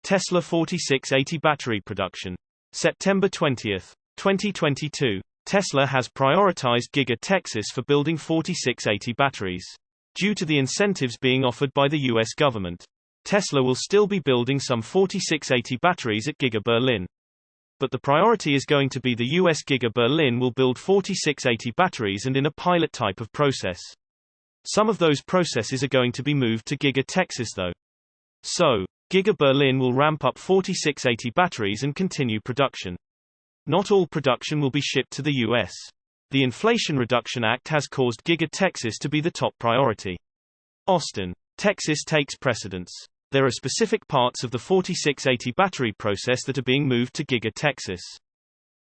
Tesla 4680 battery production. September 20, 2022. Tesla has prioritized Giga Texas for building 4680 batteries. Due to the incentives being offered by the U.S. government, Tesla will still be building some 4680 batteries at Giga Berlin. But the priority is going to be the U.S. Giga Berlin will build 4680 batteries and in a pilot type of process. Some of those processes are going to be moved to Giga Texas though. So, Giga Berlin will ramp up 4680 batteries and continue production. Not all production will be shipped to the U.S. The Inflation Reduction Act has caused Giga Texas to be the top priority. Austin, Texas takes precedence. There are specific parts of the 4680 battery process that are being moved to Giga Texas.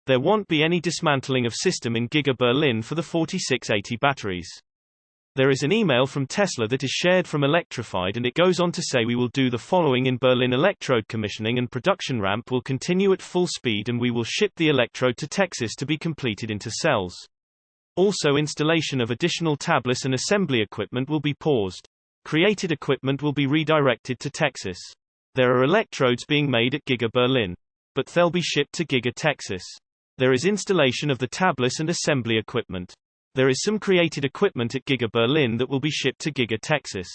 There won't be any dismantling of system in Giga Berlin for the 4680 batteries. There is an email from Tesla that is shared from Electrified and it goes on to say we will do the following in Berlin: electrode commissioning and production ramp will continue at full speed and we will ship the electrode to Texas to be completed into cells. Also, installation of additional tablets and assembly equipment will be paused. Created equipment will be redirected to Texas. There are electrodes being made at Giga Berlin, but they'll be shipped to Giga Texas. There is installation of the tablets and assembly equipment. There is some created equipment at Giga Berlin that will be shipped to Giga Texas.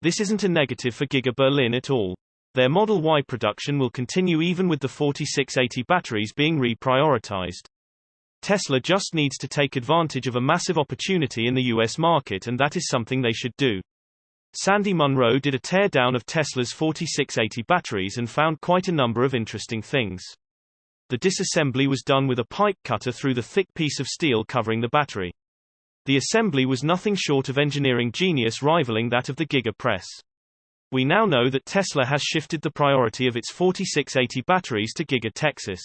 This isn't a negative for Giga Berlin at all. Their Model Y production will continue even with the 4680 batteries being reprioritized. Tesla just needs to take advantage of a massive opportunity in the US market, and that is something they should do. Sandy Munro did a teardown of Tesla's 4680 batteries and found quite a number of interesting things. The disassembly was done with a pipe cutter through the thick piece of steel covering the battery. The assembly was nothing short of engineering genius, rivaling that of the Giga Press. We now know that Tesla has shifted the priority of its 4680 batteries to Giga Texas.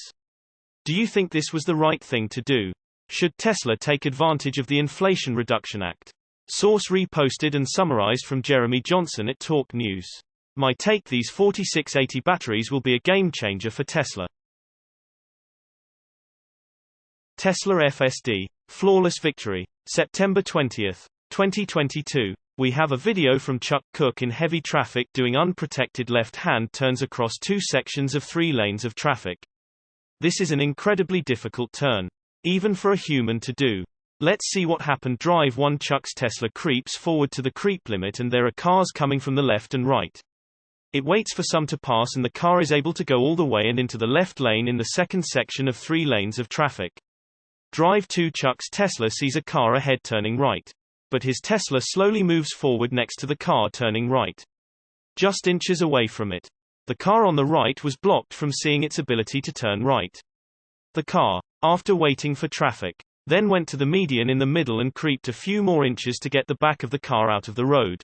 Do you think this was the right thing to do? Should Tesla take advantage of the Inflation Reduction Act? Source reposted and summarized from Jeremy Johnson at Talk News. My take: these 4680 batteries will be a game changer for Tesla. Tesla FSD, flawless victory. September 20, 2022. We have a video from Chuck Cook in heavy traffic doing unprotected left-hand turns across two sections of 3 lanes of traffic. This is an incredibly difficult turn, even for a human to do. Let's see what happened. Drive 1. Chuck's Tesla creeps forward to the creep limit and there are cars coming from the left and right. It waits for some to pass and the car is able to go all the way and into the left lane in the second section of 3 lanes of traffic. Drive 2. Chuck's Tesla sees a car ahead turning right. But his Tesla slowly moves forward next to the car turning right. Just inches away from it. The car on the right was blocked from seeing its ability to turn right. The car, after waiting for traffic, then went to the median in the middle and creeped a few more inches to get the back of the car out of the road.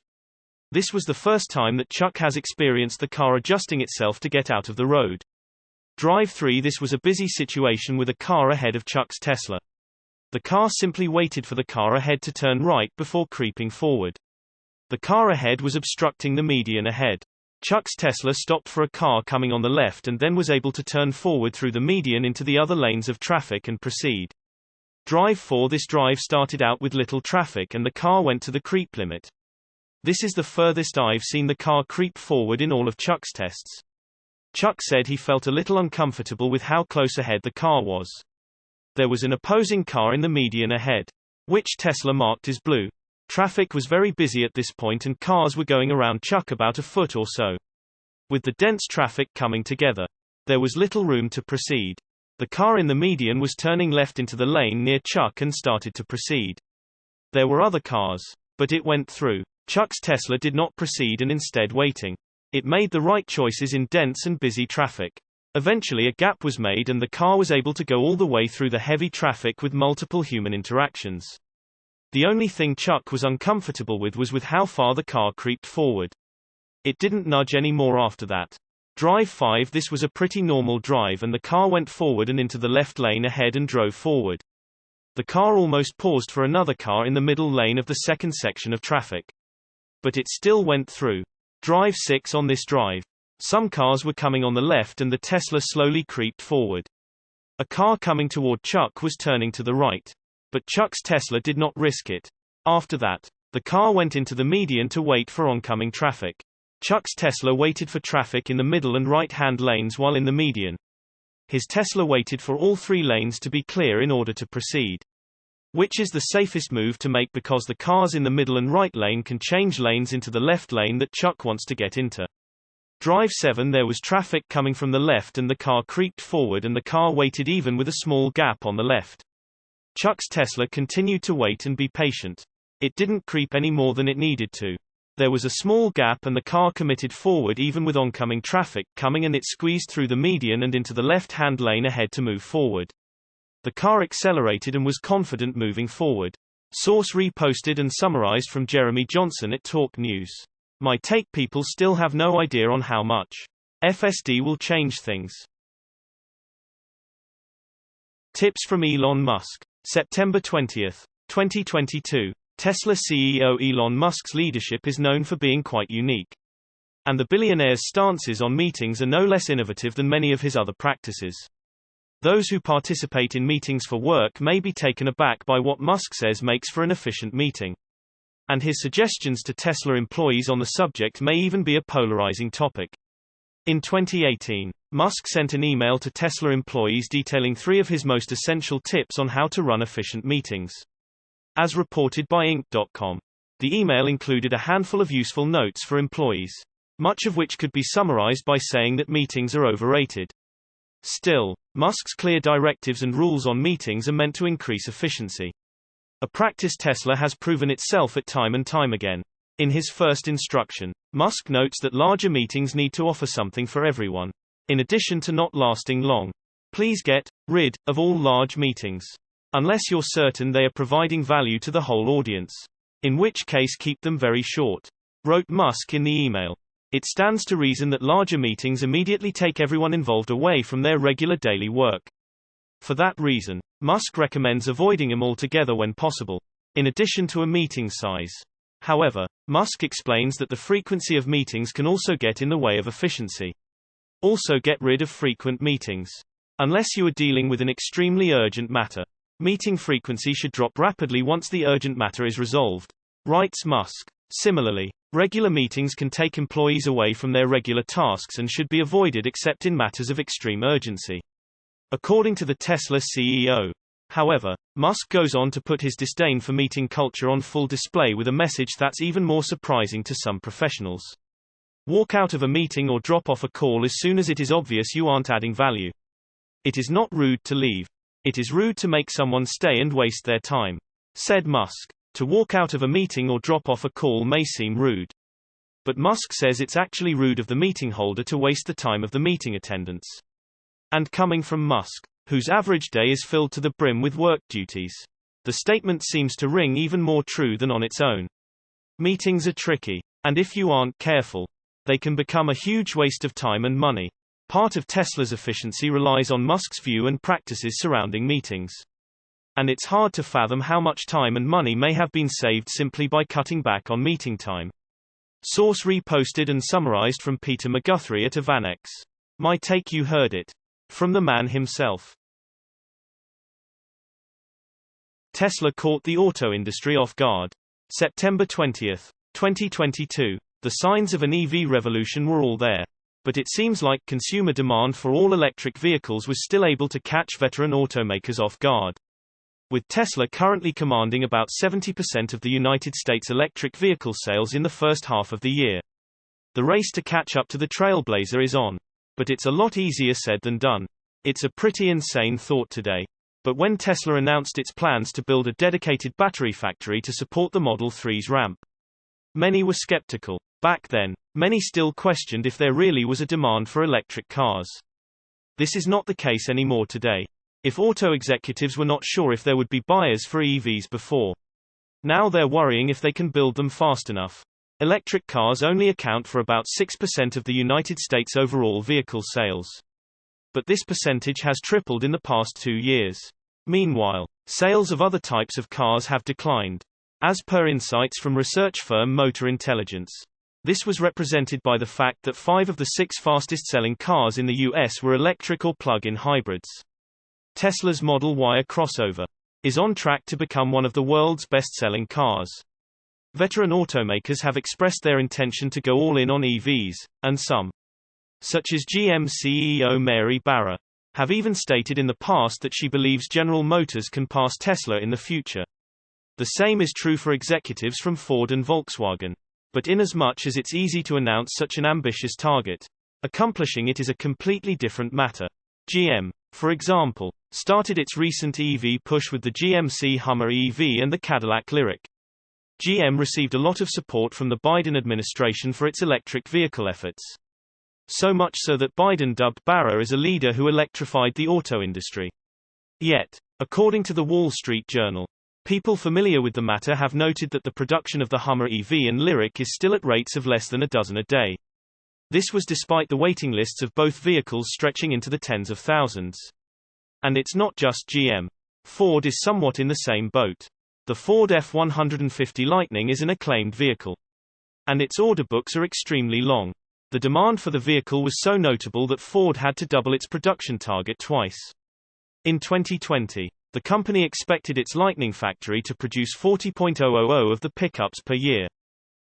This was the first time that Chuck has experienced the car adjusting itself to get out of the road. Drive 3. This was a busy situation with a car ahead of Chuck's Tesla. The car simply waited for the car ahead to turn right before creeping forward. The car ahead was obstructing the median ahead. Chuck's Tesla stopped for a car coming on the left and then was able to turn forward through the median into the other lanes of traffic and proceed. Drive 4. This drive started out with little traffic and the car went to the creep limit. This is the furthest I've seen the car creep forward in all of Chuck's tests. Chuck said he felt a little uncomfortable with how close ahead the car was. There was an opposing car in the median ahead, which Tesla marked as blue. Traffic was very busy at this point and cars were going around Chuck about a foot or so. With the dense traffic coming together, there was little room to proceed. The car in the median was turning left into the lane near Chuck and started to proceed. There were other cars, but it went through. Chuck's Tesla did not proceed and instead waiting. It made the right choices in dense and busy traffic. Eventually a gap was made and the car was able to go all the way through the heavy traffic with multiple human interactions. The only thing Chuck was uncomfortable with was how far the car creeped forward. It didn't nudge any more after that. Drive 5. This was a pretty normal drive and the car went forward and into the left lane ahead and drove forward. The car almost paused for another car in the middle lane of the second section of traffic. But it still went through. Drive 6. On this drive, some cars were coming on the left and the Tesla slowly creeped forward. A car coming toward Chuck was turning to the right. But Chuck's Tesla did not risk it. After that, the car went into the median to wait for oncoming traffic. Chuck's Tesla waited for traffic in the middle and right-hand lanes while in the median. His Tesla waited for all three lanes to be clear in order to proceed. Which is the safest move to make because the cars in the middle and right lane can change lanes into the left lane that Chuck wants to get into. Drive 7. There was traffic coming from the left and the car creaked forward and the car waited even with a small gap on the left. Chuck's Tesla continued to wait and be patient. It didn't creep any more than it needed to. There was a small gap and the car committed forward even with oncoming traffic coming and it squeezed through the median and into the left-hand lane ahead to move forward. The car accelerated and was confident moving forward. Source reposted and summarized from Jeremy Johnson at Talk News. My take: people still have no idea on how much FSD will change things. Tips from Elon Musk. September 20, 2022. Tesla CEO Elon Musk's leadership is known for being quite unique. And the billionaire's stances on meetings are no less innovative than many of his other practices. Those who participate in meetings for work may be taken aback by what Musk says makes for an efficient meeting. And his suggestions to Tesla employees on the subject may even be a polarizing topic. In 2018, Musk sent an email to Tesla employees detailing 3 of his most essential tips on how to run efficient meetings. As reported by Inc.com, the email included a handful of useful notes for employees, much of which could be summarized by saying that meetings are overrated. Still, Musk's clear directives and rules on meetings are meant to increase efficiency. A practice Tesla has proven itself at time and time again. In his first instruction, Musk notes that larger meetings need to offer something for everyone. In addition to not lasting long. Please get rid of all large meetings. Unless you're certain they are providing value to the whole audience. In which case keep them very short. Wrote Musk in the email. It stands to reason that larger meetings immediately take everyone involved away from their regular daily work. For that reason, Musk recommends avoiding them altogether when possible, in addition to a meeting size. However, Musk explains that the frequency of meetings can also get in the way of efficiency. Also get rid of frequent meetings. Unless you are dealing with an extremely urgent matter. Meeting frequency should drop rapidly once the urgent matter is resolved, writes Musk. Similarly, regular meetings can take employees away from their regular tasks and should be avoided except in matters of extreme urgency. According to the Tesla CEO. However, Musk goes on to put his disdain for meeting culture on full display with a message that's even more surprising to some professionals. Walk out of a meeting or drop off a call as soon as it is obvious you aren't adding value. It is not rude to leave. It is rude to make someone stay and waste their time, said Musk. To walk out of a meeting or drop off a call may seem rude. But Musk says it's actually rude of the meeting holder to waste the time of the meeting attendants. And coming from Musk, whose average day is filled to the brim with work duties, the statement seems to ring even more true than on its own. Meetings are tricky, and if you aren't careful, they can become a huge waste of time and money. Part of Tesla's efficiency relies on Musk's view and practices surrounding meetings. And it's hard to fathom how much time and money may have been saved simply by cutting back on meeting time. Source reposted and summarized from Peter McGuthrie at Avanex. My take: you heard it from the man himself. Tesla caught the auto industry off guard. September 20, 2022. The signs of an EV revolution were all there. But it seems like consumer demand for all-electric vehicles was still able to catch veteran automakers off guard. With Tesla currently commanding about 70% of the United States electric vehicle sales in the first half of the year. The race to catch up to the trailblazer is on. But it's a lot easier said than done. It's a pretty insane thought today. But when Tesla announced its plans to build a dedicated battery factory to support the Model 3's ramp, many were skeptical. Back then, many still questioned if there really was a demand for electric cars. This is not the case anymore today. If auto executives were not sure if there would be buyers for EVs before, now they're worrying if they can build them fast enough. Electric cars only account for about 6% of the United States' overall vehicle sales. But this percentage has tripled in the past 2 years. Meanwhile, sales of other types of cars have declined. As per insights from research firm Motor Intelligence. This was represented by the fact that 5 of the 6 fastest-selling cars in the US were electric or plug-in hybrids. Tesla's Model Y crossover is on track to become one of the world's best-selling cars. Veteran automakers have expressed their intention to go all in on EVs, and some, such as GM CEO Mary Barra, have even stated in the past that she believes General Motors can pass Tesla in the future. The same is true for executives from Ford and Volkswagen. But inasmuch as it's easy to announce such an ambitious target, accomplishing it is a completely different matter. GM, for example, started its recent EV push with the GMC Hummer EV and the Cadillac Lyriq. GM received a lot of support from the Biden administration for its electric vehicle efforts. So much so that Biden dubbed Barra as a leader who electrified the auto industry. Yet, according to the Wall Street Journal, people familiar with the matter have noted that the production of the Hummer EV and Lyriq is still at rates of less than a dozen a day. This was despite the waiting lists of both vehicles stretching into the tens of thousands. And it's not just GM. Ford is somewhat in the same boat. The Ford F-150 Lightning is an acclaimed vehicle. And its order books are extremely long. The demand for the vehicle was so notable that Ford had to double its production target twice. In 2020, the company expected its Lightning factory to produce 40,000 of the pickups per year.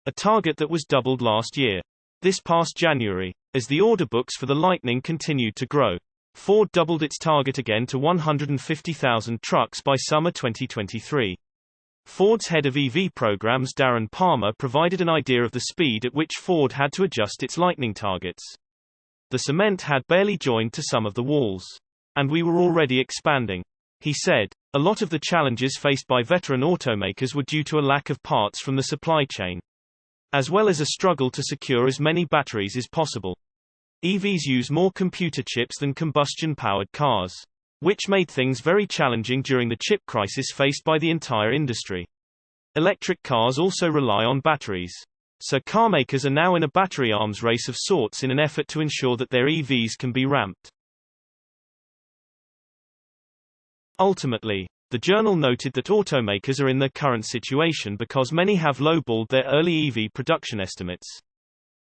A target that was doubled last year. This past January, as the order books for the Lightning continued to grow, Ford doubled its target again to 150,000 trucks by summer 2023. Ford's head of EV programs Darren Palmer provided an idea of the speed at which Ford had to adjust its Lightning targets. The cement had barely joined to some of the walls. And we were already expanding. He said, a lot of the challenges faced by veteran automakers were due to a lack of parts from the supply chain, as well as a struggle to secure as many batteries as possible. EVs use more computer chips than combustion-powered cars, which made things very challenging during the chip crisis faced by the entire industry. Electric cars also rely on batteries. So carmakers are now in a battery arms race of sorts in an effort to ensure that their EVs can be ramped. Ultimately, the journal noted that automakers are in their current situation because many have lowballed their early EV production estimates.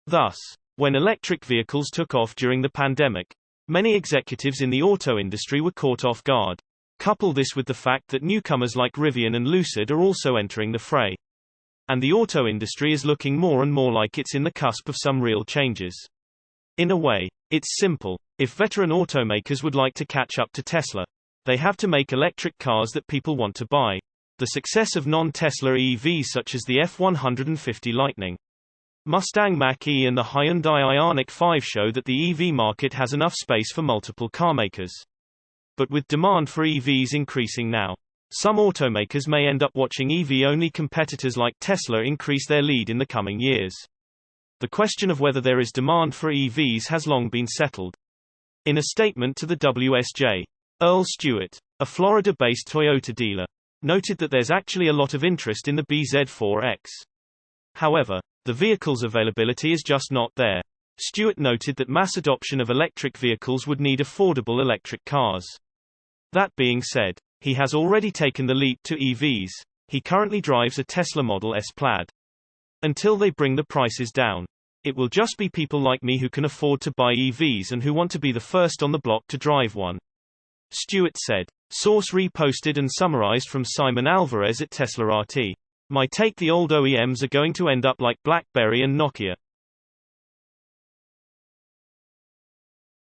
Thus, when electric vehicles took off during the pandemic, many executives in the auto industry were caught off guard. Couple this with the fact that newcomers like Rivian and Lucid are also entering the fray. And the auto industry is looking more and more like it's in the cusp of some real changes. In a way, it's simple. If veteran automakers would like to catch up to Tesla, they have to make electric cars that people want to buy. The success of non-Tesla EVs such as the F-150 Lightning, Mustang Mach-E and the Hyundai Ioniq 5 show that the EV market has enough space for multiple carmakers. But with demand for EVs increasing now, some automakers may end up watching EV-only competitors like Tesla increase their lead in the coming years. The question of whether there is demand for EVs has long been settled. In a statement to the WSJ, Earl Stewart, a Florida-based Toyota dealer, noted that there's actually a lot of interest in the BZ4X. However, the vehicle's availability is just not there. Stewart noted that mass adoption of electric vehicles would need affordable electric cars. That being said, he has already taken the leap to EVs. He currently drives a Tesla Model S Plaid. Until they bring the prices down, it will just be people like me who can afford to buy EVs and who want to be the first on the block to drive one. Stewart said. Source reposted and summarized from Simon Alvarez at Tesla RT. My take: the old OEMs are going to end up like BlackBerry and Nokia.